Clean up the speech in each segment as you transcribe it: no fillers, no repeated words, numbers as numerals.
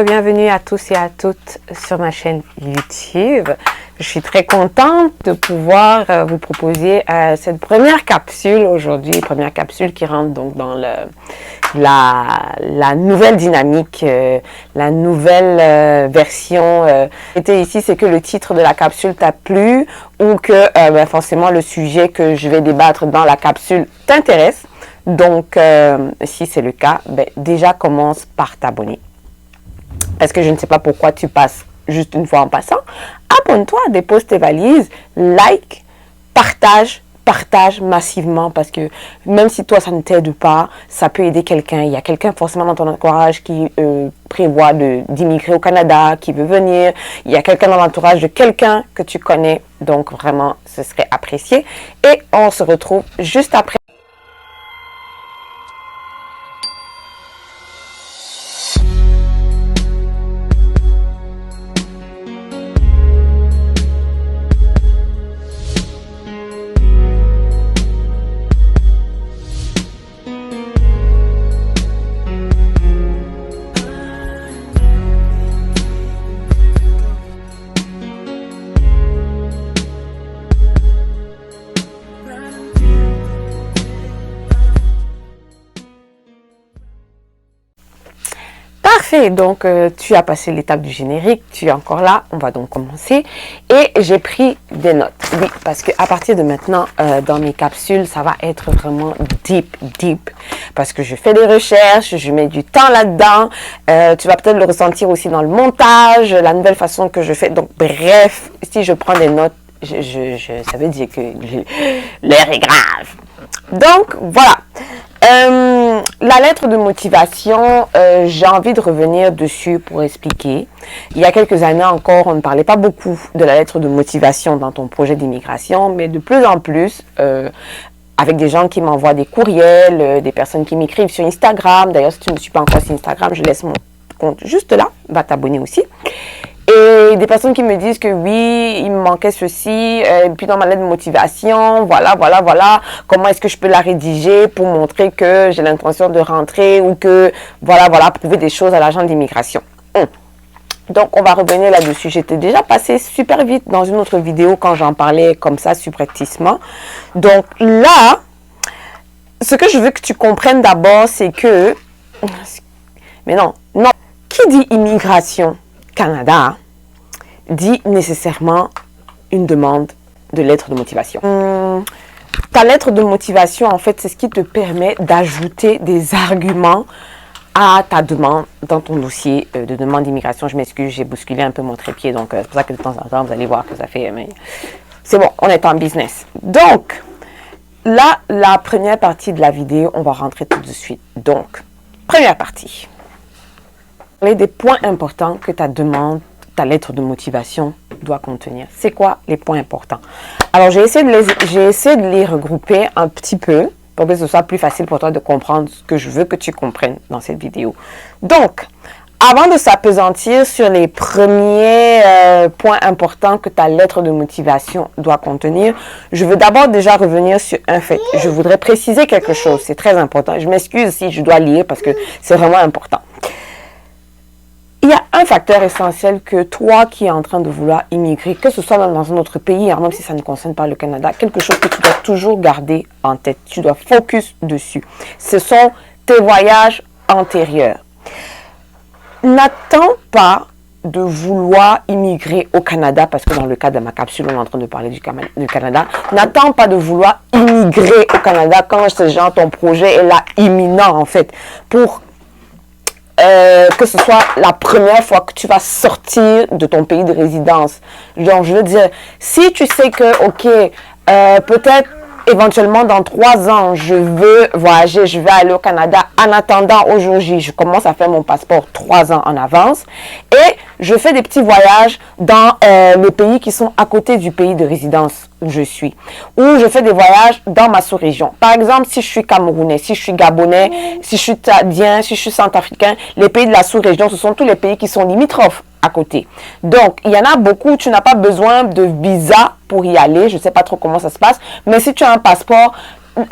bienvenue à tous et à toutes sur ma chaîne YouTube. Je suis très contente de pouvoir vous proposer cette première capsule aujourd'hui, première capsule qui rentre donc dans la nouvelle dynamique, la nouvelle version. Ici, c'est que le titre de la capsule t'a plu ou que forcément le sujet que je vais débattre dans la capsule t'intéresse. Donc, si c'est le cas, déjà commence par t'abonner. Parce que je ne sais pas pourquoi tu passes juste une fois en passant. Abonne-toi, dépose tes valises, like, partage massivement parce que même si toi ça ne t'aide pas, ça peut aider quelqu'un. Il y a quelqu'un forcément dans ton entourage qui prévoit d'immigrer au Canada, qui veut venir. Il y a quelqu'un dans l'entourage de quelqu'un que tu connais. Donc vraiment, ce serait apprécié. Et on se retrouve juste après. Parfait, donc tu as passé l'étape du générique, tu es encore là, on va donc commencer. Et j'ai pris des notes, oui, parce qu'à partir de maintenant, dans mes capsules, ça va être vraiment deep, parce que je fais des recherches, je mets du temps là-dedans, tu vas peut-être le ressentir aussi dans le montage, la nouvelle façon que je fais. Donc bref, si je prends des notes, ça veut dire que l'air est grave. Donc voilà. La lettre de motivation, j'ai envie de revenir dessus pour expliquer. Il y a quelques années encore, on ne parlait pas beaucoup de la lettre de motivation dans ton projet d'immigration, mais de plus en plus, avec des gens qui m'envoient des courriels, des personnes qui m'écrivent sur Instagram. D'ailleurs, si tu ne me suis pas encore sur Instagram, je laisse mon compte juste là, va t'abonner aussi. Et des personnes qui me disent que oui, il me manquait ceci, et puis dans ma lettre de motivation, voilà, comment est-ce que je peux la rédiger pour montrer que j'ai l'intention de rentrer ou que, voilà, prouver des choses à l'agent d'immigration. Donc, on va revenir là-dessus. J'étais déjà passée super vite dans une autre vidéo quand j'en parlais comme ça, subrepticement. Donc là, ce que je veux que tu comprennes d'abord, c'est que, mais non, qui dit immigration Canada dit nécessairement une demande de lettre de motivation. Ta lettre de motivation, en fait, c'est ce qui te permet d'ajouter des arguments à ta demande dans ton dossier de demande d'immigration. Je m'excuse, j'ai bousculé un peu mon trépied, donc c'est pour ça que de temps en temps, vous allez voir que ça fait... Mais c'est bon, on est en business. Donc, là, la première partie de la vidéo, on va rentrer tout de suite. Donc, première partie. Des points importants que ta lettre de motivation doit contenir. C'est quoi les points importants? Alors, j'ai essayé de les regrouper un petit peu pour que ce soit plus facile pour toi de comprendre ce que je veux que tu comprennes dans cette vidéo. Donc, avant de s'appesantir sur les premiers points importants que ta lettre de motivation doit contenir, je veux d'abord déjà revenir sur un fait. Je voudrais préciser quelque chose, c'est très important. Je m'excuse si je dois lire parce que c'est vraiment important. Il y a un facteur essentiel que toi qui es en train de vouloir immigrer, que ce soit même dans un autre pays, même si ça ne concerne pas le Canada, quelque chose que tu dois toujours garder en tête. Tu dois focus dessus. Ce sont tes voyages antérieurs. N'attends pas de vouloir immigrer au Canada, parce que dans le cas de ma capsule, on est en train de parler du Canada. N'attends pas de vouloir immigrer au Canada quand ce genre ton projet est là imminent en fait, pour que ce soit la première fois que tu vas sortir de ton pays de résidence. Donc, je veux dire, si tu sais que, ok, peut-être éventuellement dans 3 ans, je veux voyager, je vais aller au Canada. En attendant, aujourd'hui, je commence à faire mon passeport 3 ans en avance et je fais des petits voyages dans les pays qui sont à côté du pays de résidence où je suis. Ou je fais des voyages dans ma sous-région. Par exemple, si je suis Camerounais, si je suis Gabonais, si je suis Tchadien, si je suis Centrafricain, les pays de la sous-région, ce sont tous les pays qui sont limitrophes à côté. Donc, il y en a beaucoup, tu n'as pas besoin de visa pour y aller. Je ne sais pas trop comment ça se passe. Mais si tu as un passeport, mets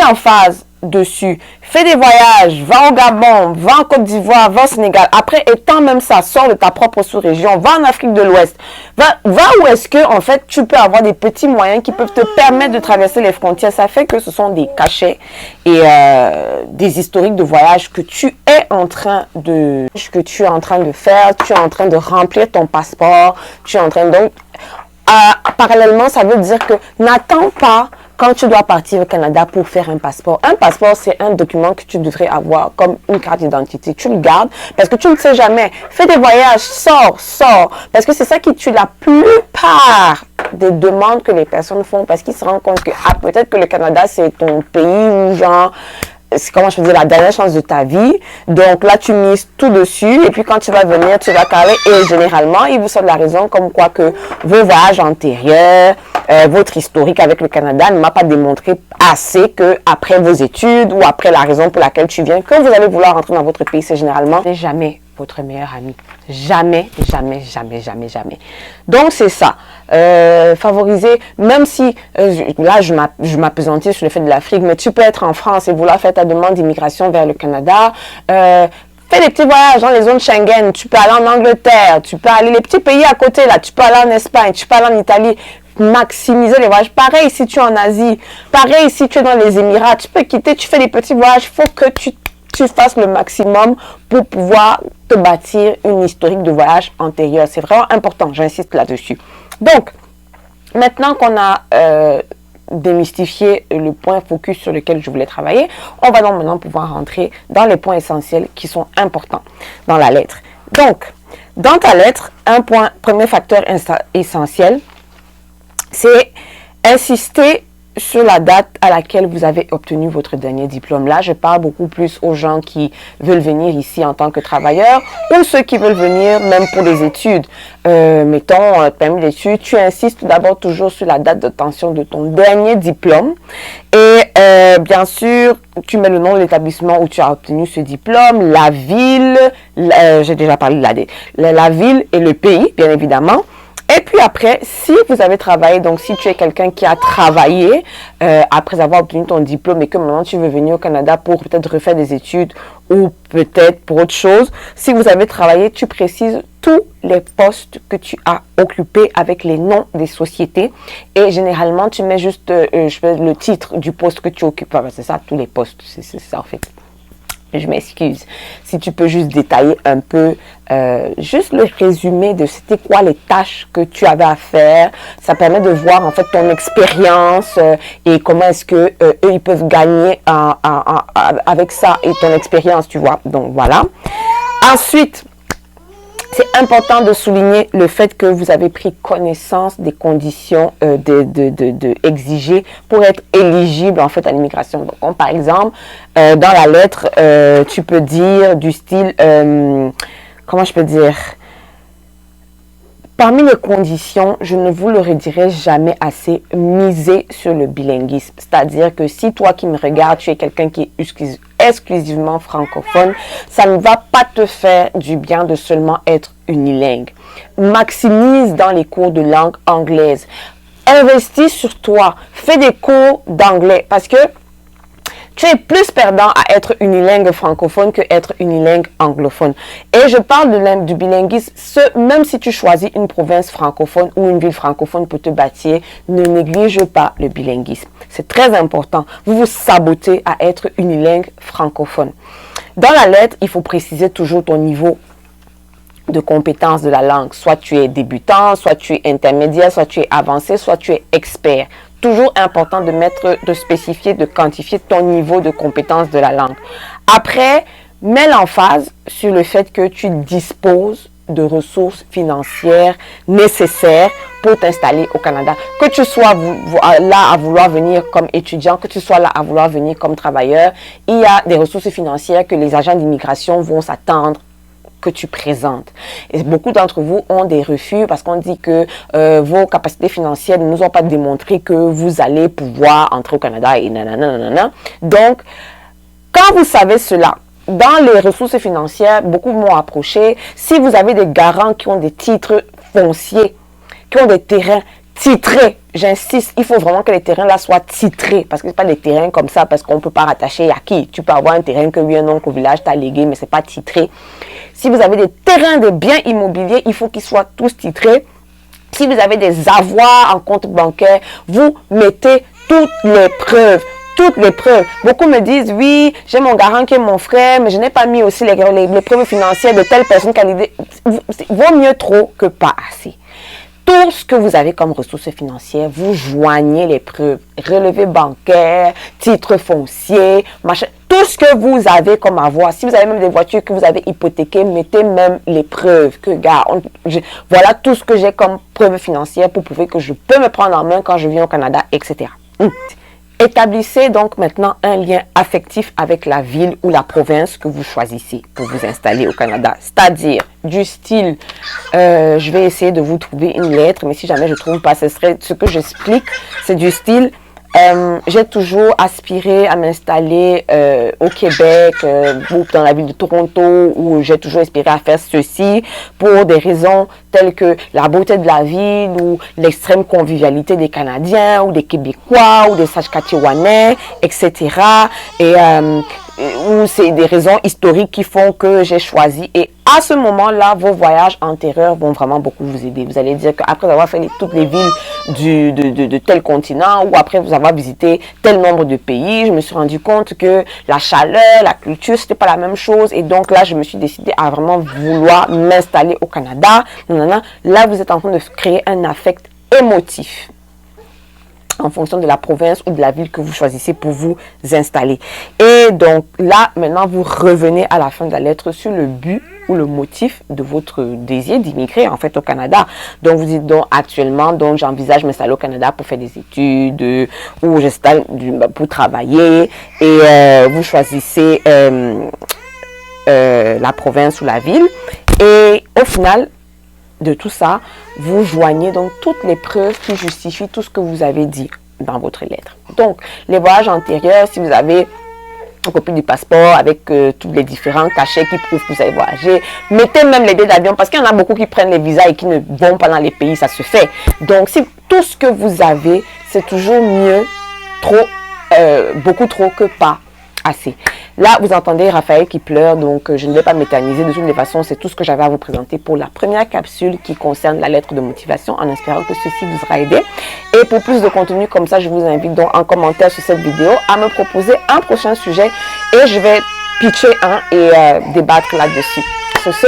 l'emphase dessus, fais des voyages, va au Gabon, va en Côte d'Ivoire, va au Sénégal. Après, étant même ça, sors de ta propre sous-région, va en Afrique de l'Ouest. Va où est-ce que, en fait, tu peux avoir des petits moyens qui peuvent te permettre de traverser les frontières. Ça fait que ce sont des cachets et des historiques de voyage que tu es en train de faire. Tu es en train de remplir ton passeport. Tu es en train de... parallèlement, ça veut dire que n'attends pas quand tu dois partir au Canada pour faire un passeport. Un passeport, c'est un document que tu devrais avoir comme une carte d'identité. Tu le gardes parce que tu ne sais jamais. Fais des voyages, sors. Parce que c'est ça qui tue la plupart des demandes que les personnes font parce qu'ils se rendent compte que peut-être que le Canada, c'est ton pays où genre... c'est comment je peux dire, la dernière chance de ta vie. Donc là, tu mises tout dessus. Et puis quand tu vas venir, tu vas carrer. Et généralement, ils vous sortent la raison comme quoi que vos voyages antérieurs, votre historique avec le Canada ne m'a pas démontré assez que après vos études ou après la raison pour laquelle tu viens, que vous allez vouloir rentrer dans votre pays, c'est généralement jamais votre meilleur ami. Jamais. Donc, c'est ça. Favoriser, même si, là, je m'appesantis sur le fait de l'Afrique, mais tu peux être en France et vouloir faire ta demande d'immigration vers le Canada. Fais des petits voyages dans les zones Schengen. Tu peux aller en Angleterre, tu peux aller les petits pays à côté, là. Tu peux aller en Espagne, tu peux aller en Italie. Maximiser les voyages. Pareil si tu es en Asie. Pareil si tu es dans les Émirats. Tu peux quitter, tu fais des petits voyages. Il faut que tu fasses le maximum pour pouvoir te bâtir une historique de voyage antérieure. C'est vraiment important, j'insiste là-dessus. Donc, maintenant qu'on a démystifié le point focus sur lequel je voulais travailler, on va donc maintenant pouvoir rentrer dans les points essentiels qui sont importants dans la lettre. Donc, dans ta lettre, premier facteur essentiel, c'est insister sur la date à laquelle vous avez obtenu votre dernier diplôme. Là, je parle beaucoup plus aux gens qui veulent venir ici en tant que travailleurs ou ceux qui veulent venir même pour les études. Mettons, permis d'études, tu insistes d'abord toujours sur la date d'obtention de ton dernier diplôme. Et bien sûr, tu mets le nom de l'établissement où tu as obtenu ce diplôme, la ville, j'ai déjà parlé de la ville et le pays, bien évidemment. Et puis après, si vous avez travaillé, donc si tu es quelqu'un qui a travaillé après avoir obtenu ton diplôme et que maintenant tu veux venir au Canada pour peut-être refaire des études ou peut-être pour autre chose, si vous avez travaillé, tu précises tous les postes que tu as occupés avec les noms des sociétés et généralement tu mets juste le titre du poste que tu occupes. Enfin, c'est ça, tous les postes, c'est ça en fait. Je m'excuse. Si tu peux juste détailler un peu, juste le résumé de c'était quoi les tâches que tu avais à faire. Ça permet de voir en fait ton expérience et comment est-ce que eux ils peuvent gagner avec ça et ton expérience, tu vois. Donc voilà. Ensuite, c'est important de souligner le fait que vous avez pris connaissance des conditions exigées pour être éligible en fait à l'immigration. Donc, par exemple, dans la lettre, tu peux dire du style, comment je peux dire, parmi les conditions, je ne vous le redirai jamais assez, miser sur le bilinguisme. C'est-à-dire que si toi qui me regardes, tu es quelqu'un qui est exclusivement francophone, ça ne va pas te faire du bien de seulement être unilingue. Maximise dans les cours de langue anglaise. Investis sur toi. Fais des cours d'anglais parce que tu es plus perdant à être unilingue francophone que être unilingue anglophone. Et je parle du bilinguisme, même si tu choisis une province francophone ou une ville francophone pour te bâtir, ne néglige pas le bilinguisme. C'est très important. Vous vous sabotez à être unilingue francophone. Dans la lettre, il faut préciser toujours ton niveau de compétence de la langue. Soit tu es débutant, soit tu es intermédiaire, soit tu es avancé, soit tu es expert. Toujours important de spécifier, de quantifier ton niveau de compétence de la langue. Après, mets l'emphase sur le fait que tu disposes de ressources financières nécessaires pour t'installer au Canada. Que tu sois là à vouloir venir comme étudiant, que tu sois là à vouloir venir comme travailleur, il y a des ressources financières que les agents d'immigration vont s'attendre que tu présentes. Et beaucoup d'entre vous ont des refus parce qu'on dit que vos capacités financières ne nous ont pas démontré que vous allez pouvoir entrer au Canada et nanana. Donc, quand vous savez cela, dans les ressources financières, beaucoup m'ont approché. Si vous avez des garants qui ont des titres fonciers, qui ont des terrains, titrés. J'insiste, il faut vraiment que les terrains là soient titrés, parce que c'est pas des terrains comme ça, parce qu'on peut pas rattacher à qui. Tu peux avoir un terrain que lui, un oncle au village t'a légué, mais c'est pas titré. Si vous avez des terrains, des biens immobiliers, il faut qu'ils soient tous titrés. Si vous avez des avoirs en compte bancaire, vous mettez toutes les preuves. Toutes les preuves. Beaucoup me disent, oui, j'ai mon garant qui est mon frère, mais je n'ai pas mis aussi les preuves financières de telle personne qui a l'idée. Vaut mieux trop que pas assez. Tout ce que vous avez comme ressources financières, vous joignez les preuves. Relevé bancaire, titre foncier, machin. Tout ce que vous avez comme avoir. Si vous avez même des voitures que vous avez hypothéquées, mettez même les preuves. Que, gars, voilà tout ce que j'ai comme preuves financières pour prouver que je peux me prendre en main quand je viens au Canada, etc. Établissez donc maintenant un lien affectif avec la ville ou la province que vous choisissez pour vous installer au Canada. C'est-à-dire du style, je vais essayer de vous trouver une lettre, mais si jamais je ne trouve pas, ce serait ce que j'explique, c'est du style, j'ai toujours aspiré à m'installer au Québec ou dans la ville de Toronto, où j'ai toujours aspiré à faire ceci pour des raisons telles que la beauté de la ville ou l'extrême convivialité des Canadiens ou des Québécois ou des Saskatchewanais, etc. Et ou c'est des raisons historiques qui font que j'ai choisi. Et à ce moment-là, vos voyages antérieurs vont vraiment beaucoup vous aider. Vous allez dire qu'après avoir fait toutes les villes de tel continent ou après vous avoir visité tel nombre de pays, je me suis rendu compte que la chaleur, la culture, c'était pas la même chose. Et donc là, je me suis décidé à vraiment vouloir m'installer au Canada. Là, vous êtes en train de créer un affect émotif en fonction de la province ou de la ville que vous choisissez pour vous installer. Et donc là, maintenant, vous revenez à la fin de la lettre sur le but ou le motif de votre désir d'immigrer en fait au Canada. Donc vous dites donc actuellement, donc j'envisage m'installer au Canada pour faire des études ou j'installe pour travailler et vous choisissez la province ou la ville et au final de tout ça, vous joignez donc toutes les preuves qui justifient tout ce que vous avez dit dans votre lettre. Donc, les voyages antérieurs, si vous avez une copie du passeport avec tous les différents cachets qui prouvent que vous avez voyagé, mettez même les billets d'avion parce qu'il y en a beaucoup qui prennent les visas et qui ne vont pas dans les pays, ça se fait. Donc, si tout ce que vous avez, c'est toujours mieux, beaucoup trop que pas assez. Là, vous entendez Raphaël qui pleure, donc je ne vais pas m'éterniser. De toutes les façons, c'est tout ce que j'avais à vous présenter pour la première capsule qui concerne la lettre de motivation, en espérant que ceci vous aura aidé. Et pour plus de contenu comme ça, je vous invite donc en commentaire sur cette vidéo à me proposer un prochain sujet et je vais pitcher un et débattre là-dessus. Sur ce,